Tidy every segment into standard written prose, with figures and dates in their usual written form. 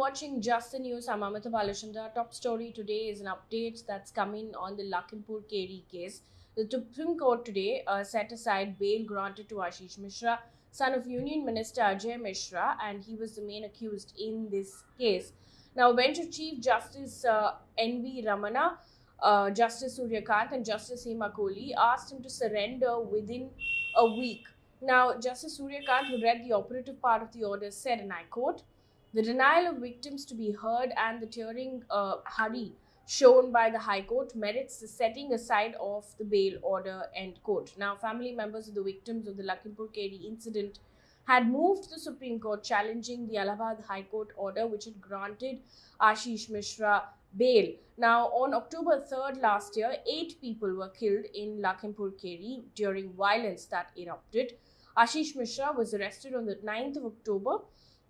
watching Just the News. I'm Amita Balachandra. Top story today is an update that's coming on the Lakhimpur Kheri case. The Supreme Court today set aside bail granted to Ashish Mishra, son of Union Minister Ashish Mishra, and he was the main accused in this case. Now, bench of Chief Justice N.V. Ramana, Justice Suryakant, and Justice Hema Kohli asked him to surrender within a week. Now, Justice Suryakant, who read the operative part of the order, said, and I quote, the denial of victims to be heard and the tearing hurry shown by the High Court merits the setting aside of the bail order, end quote. Now, family members of the victims of the Lakhimpur Kheri incident had moved to the Supreme Court challenging the Allahabad High Court order which had granted Ashish Mishra bail. Now, on October 3rd last year, 8 people were killed in Lakhimpur Kheri during violence that erupted. Ashish Mishra was arrested on the 9th of October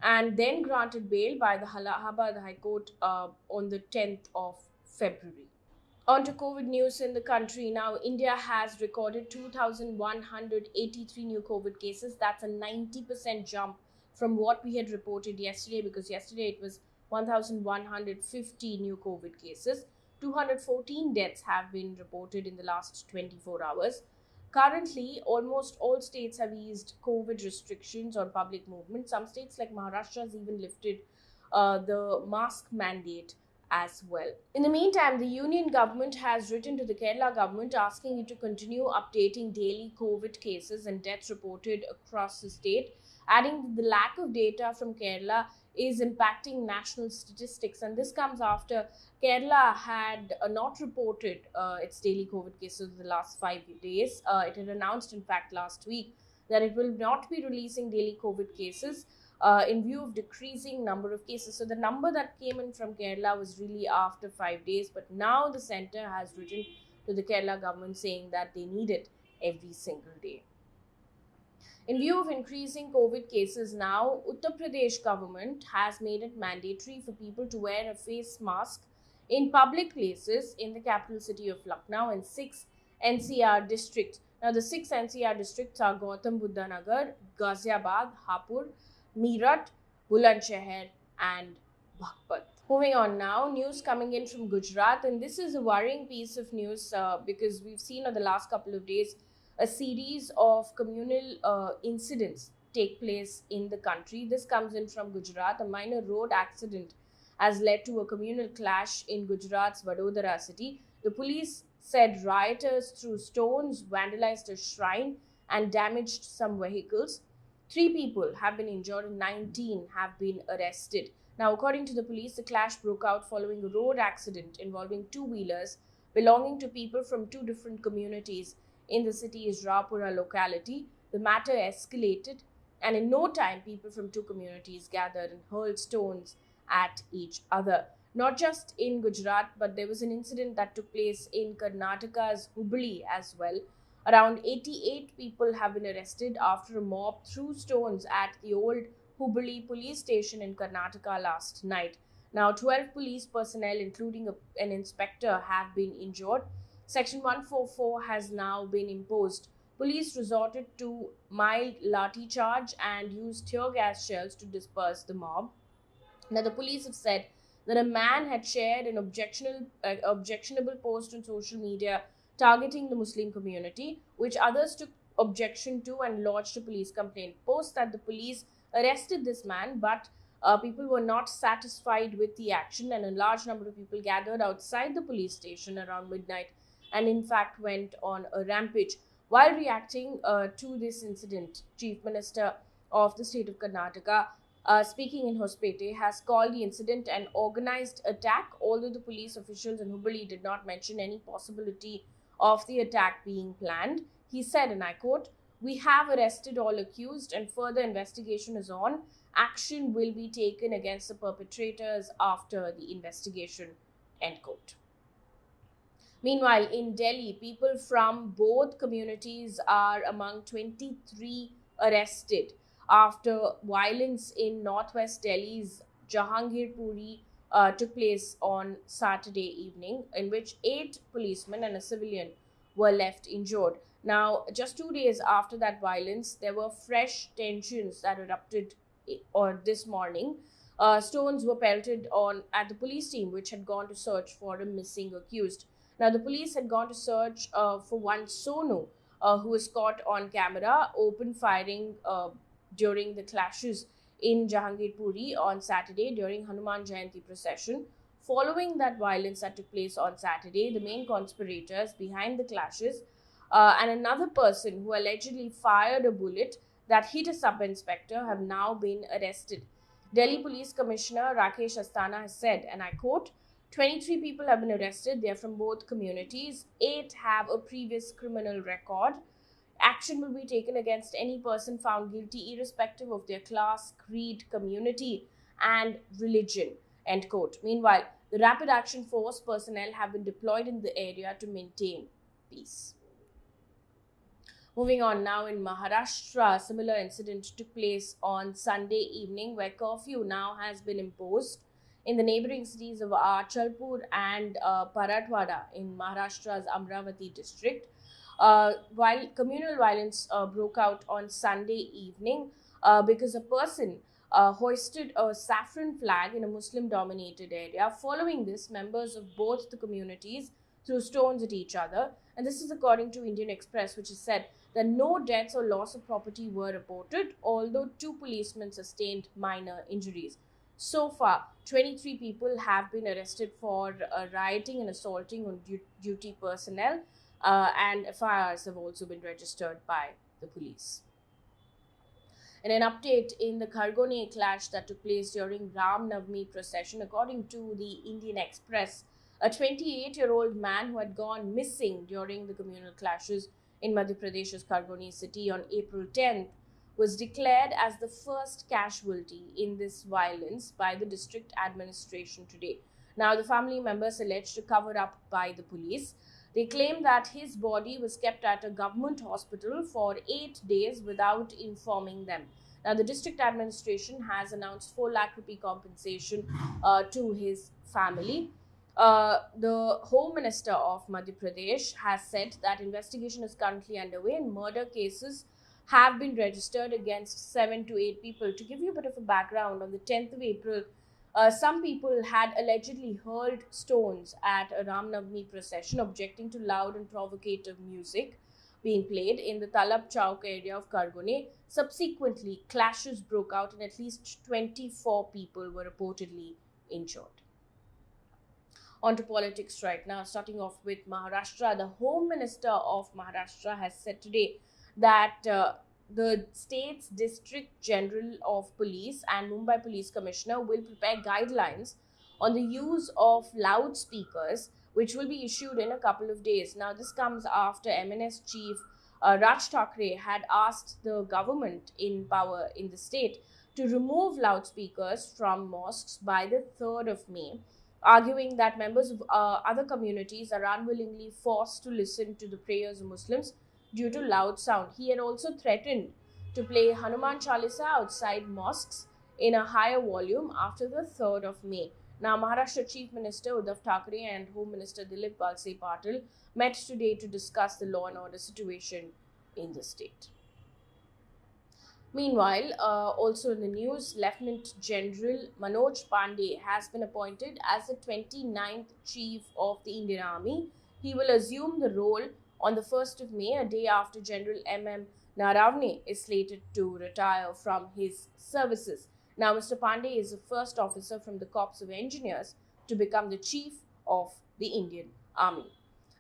and then granted bail by the Allahabad High Court on the 10th of February. On to COVID news in the country. Now, India has recorded 2,183 new COVID cases. That's a 90% jump from what we had reported yesterday, because yesterday it was 1,150 new COVID cases. 214 deaths have been reported in the last 24 hours. Currently, almost all states have eased COVID restrictions on public movement. Some states like Maharashtra has even lifted the mask mandate as well. In the meantime, the union government has written to the Kerala government asking it to continue updating daily COVID cases and deaths reported across the state, adding that the lack of data from Kerala is impacting national statistics. And this comes after Kerala had not reported its daily COVID cases in the last 5 days. It had announced, in fact, last week that it will not be releasing daily COVID cases in view of decreasing number of cases. So the number that came in from Kerala was really after 5 days, but now the centre has written to the Kerala government saying that they need it every single day. In view of increasing COVID cases now, Uttar Pradesh government has made it mandatory for people to wear a face mask in public places in the capital city of Lucknow and 6 NCR districts. Now, the 6 NCR districts are Gautam Buddha Nagar, Ghaziabad, Hapur, Meerut, Bulandshahr and Baghpat. Moving on now, news coming in from Gujarat, and this is a worrying piece of news because we've seen over the last couple of days a series of communal incidents take place in the country. This comes in from Gujarat. A minor road accident has led to a communal clash in Gujarat's Vadodara city. The police said rioters threw stones, vandalized a shrine and damaged some vehicles. 3 people have been injured and 19 have been arrested. Now, according to the police, the clash broke out following a road accident involving 2-wheelers belonging to people from 2 different communities in the city's Rapura locality. The matter escalated, and in no time, people from 2 communities gathered and hurled stones at each other. Not just in Gujarat, but there was an incident that took place in Karnataka's Hubballi as well. Around 88 people have been arrested after a mob threw stones at the old Hubballi police station in Karnataka last night. Now, 12 police personnel, including an inspector, have been injured. Section 144 has now been imposed. Police resorted to mild lathi charge and used tear gas shells to disperse the mob. Now, the police have said that a man had shared an objectionable post on social media targeting the Muslim community, which others took objection to and lodged a police complaint. Post that the police arrested this man, but people were not satisfied with the action, and a large number of people gathered outside the police station around midnight and in fact went on a rampage. While reacting to this incident, Chief Minister of the state of Karnataka, speaking in Hospete, has called the incident an organized attack, although the police officials in Hubballi did not mention any possibility of the attack being planned. He said, and I quote, "We have arrested all accused and further investigation is on. Action will be taken against the perpetrators after the investigation," end quote. Meanwhile, in Delhi, people from both communities are among 23 arrested after violence in northwest Delhi's Jahangirpuri took place on Saturday evening, in which 8 policemen and a civilian were left injured. Now, just 2 days after that violence, there were fresh tensions that erupted this morning Stones were pelted on at the police team, which had gone to search for a missing accused. Now, the police had gone to search for one Sonu, who was caught on camera, open firing during the clashes in Jahangirpuri on Saturday during Hanuman Jayanti procession. Following that violence that took place on Saturday, the main conspirators behind the clashes and another person who allegedly fired a bullet that hit a sub-inspector have now been arrested. Delhi Police Commissioner Rakesh Asthana has said, and I quote, 23 people have been arrested. They are from both communities. 8 have a previous criminal record. Action will be taken against any person found guilty, irrespective of their class, creed, community, and religion. End quote. Meanwhile, the Rapid Action Force personnel have been deployed in the area to maintain peace. Moving on now, in Maharashtra, a similar incident took place on Sunday evening where curfew now has been imposed in the neighboring cities of Achalpur and Parathwada in Maharashtra's Amravati district. While communal violence broke out on Sunday evening because a person hoisted a saffron flag in a Muslim-dominated area. Following this, members of both the communities threw stones at each other. And this is according to Indian Express, which has said that no deaths or loss of property were reported, although 2 policemen sustained minor injuries. So far, 23 people have been arrested for rioting and assaulting on duty personnel, and FIRs have also been registered by the police. In an update in the Khargone clash that took place during Ram Navami procession, according to the Indian Express, a 28-year-old man who had gone missing during the communal clashes in Madhya Pradesh's Khargone city on April 10th was declared as the first casualty in this violence by the district administration today. Now, the family members alleged to cover up by the police. They claim that his body was kept at a government hospital for 8 days without informing them. Now, the district administration has announced 4 lakh rupee compensation to his family. The Home Minister of Madhya Pradesh has said that investigation is currently underway and murder cases have been registered against 7 to 8 people. To give you a bit of a background, on the 10th of April, some people had allegedly hurled stones at a Ram Navami procession, objecting to loud and provocative music being played in the Talab Chowk area of Khargone. Subsequently, clashes broke out and at least 24 people were reportedly injured. On to politics right now, starting off with Maharashtra. The Home Minister of Maharashtra has said today that the state's District General of Police and Mumbai Police Commissioner will prepare guidelines on the use of loudspeakers, which will be issued in a couple of days. Now, this comes after MNS Chief Raj Thackeray had asked the government in power in the state to remove loudspeakers from mosques by the 3rd of May, arguing that members of other communities are unwillingly forced to listen to the prayers of Muslims due to loud sound. He had also threatened to play Hanuman Chalisa outside mosques in a higher volume after the 3rd of May. Now, Maharashtra Chief Minister Uddhav Thackeray and Home Minister Dilip Walse Patil met today to discuss the law and order situation in the state. Meanwhile, also in the news, Lieutenant General Manoj Pande has been appointed as the 29th Chief of the Indian Army. He will assume the role on the 1st of May, a day after General M.M. Naravne is slated to retire from his services. Now, Mr. Pande is the first officer from the Corps of Engineers to become the Chief of the Indian Army.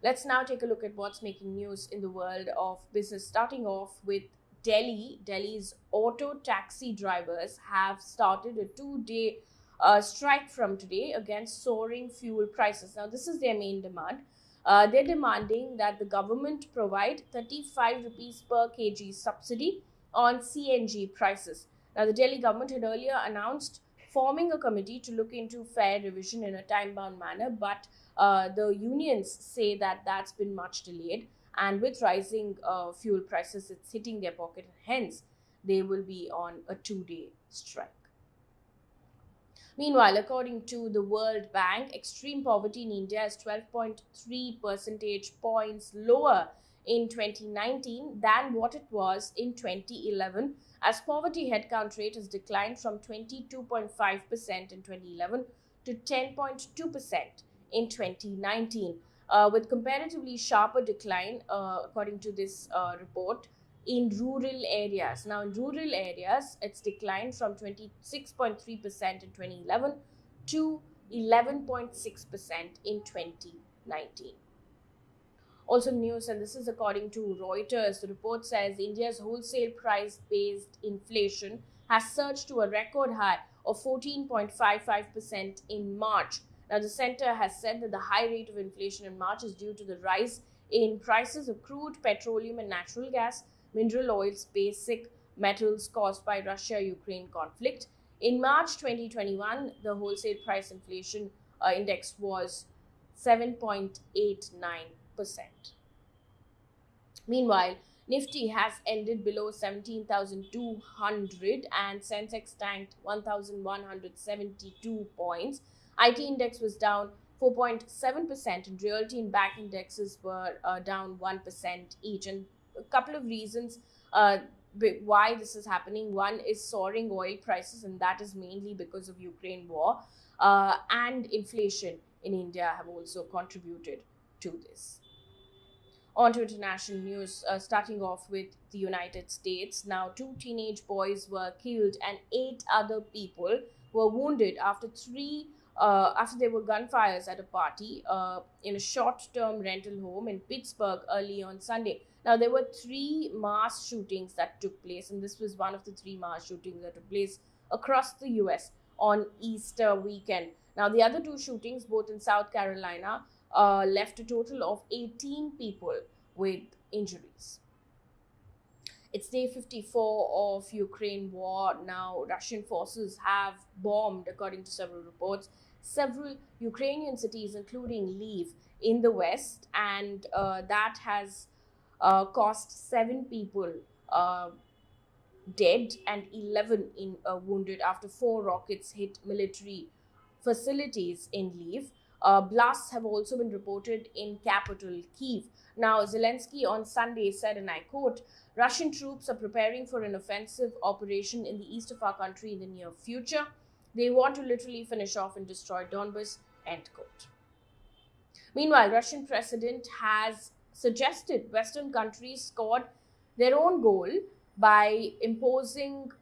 Let's now take a look at what's making news in the world of business, starting off with Delhi. Delhi's auto taxi drivers have started a 2-day strike from today against soaring fuel prices. Now, this is their main demand. They're demanding that the government provide 35 rupees per kg subsidy on CNG prices. Now, the Delhi government had earlier announced forming a committee to look into fare revision in a time-bound manner, but the unions say that that's been much delayed. And with rising fuel prices, it's hitting their pocket. Hence, they will be on a 2-day strike. Meanwhile, according to the World Bank, extreme poverty in India is 12.3 percentage points lower in 2019 than what it was in 2011, as poverty headcount rate has declined from 22.5% in 2011 to 10.2% in 2019, with comparatively sharper decline, according to this report, in rural areas. Now, in rural areas, it's declined from 26.3% in 2011 to 11.6% in 2019. Also news, and this is according to Reuters, the report says India's wholesale price-based inflation has surged to a record high of 14.55% in March. Now, the center has said that the high rate of inflation in March is due to the rise in prices of crude, petroleum and natural gas, mineral oils, basic metals caused by Russia-Ukraine conflict. In March 2021, the wholesale price inflation index was 7.89%. Meanwhile, Nifty has ended below 17,200 and Sensex tanked 1,172 points. IT index was down 4.7% and realty and bank indexes were down 1% each. And a couple of reasons why this is happening. One is soaring oil prices, and that is mainly because of Ukraine war, and inflation in India have also contributed to this. On to international news, starting off with the United States. Now, 2 teenage boys were killed and 8 other people were wounded after there were gunfires at a party in a short-term rental home in Pittsburgh early on Sunday. Now, there were 3 mass shootings that took place, and this was one of the 3 mass shootings that took place across the US on Easter weekend. Now, the other 2 shootings, both in South Carolina, left a total of 18 people with injuries. It's day 54 of Ukraine war. Now, Russian forces have bombed, according to several reports, several Ukrainian cities, including Lviv in the west, and that has cost 7 people dead and 11 wounded after 4 rockets hit military facilities in Lviv. Blasts have also been reported in capital Kyiv. Now, Zelensky on Sunday said, and I quote, "Russian troops are preparing for an offensive operation in the east of our country in the near future. They want to literally finish off and destroy Donbas," end quote. Meanwhile, Russian president has suggested Western countries scored their own goal by imposing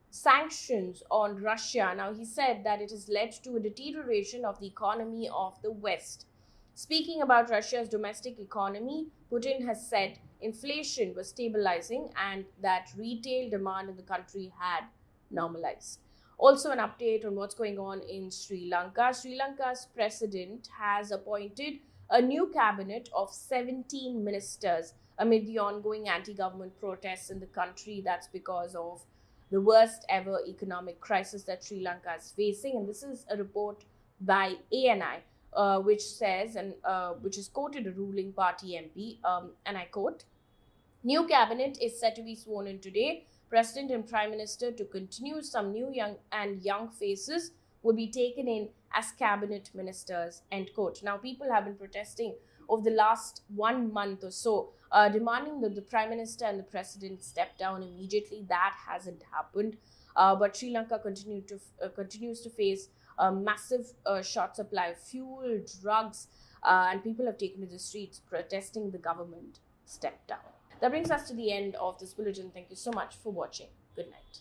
sanctions on Russia. Now, he said that it has led to a deterioration of the economy of the West. Speaking about Russia's domestic economy, Putin has said inflation was stabilizing and that retail demand in the country had normalized. Also, an update on what's going on in Sri Lanka. Sri Lanka's president has appointed a new cabinet of 17 ministers amid the ongoing anti-government protests in the country. That's because of the worst ever economic crisis that Sri Lanka is facing. And this is a report by ANI, which says, and which is quoted a ruling party MP, and I quote, "New cabinet is set to be sworn in today. President and Prime Minister to continue. Some new young faces will be taken in as cabinet ministers," end quote. Now, people have been protesting over the last 1 month or so, demanding that the Prime Minister and the President step down immediately. That hasn't happened, but Sri Lanka continues to face a massive short supply of fuel, drugs, and people have taken to the streets protesting the government step down. That brings us to the end of this bulletin. Thank you so much for watching. Good night.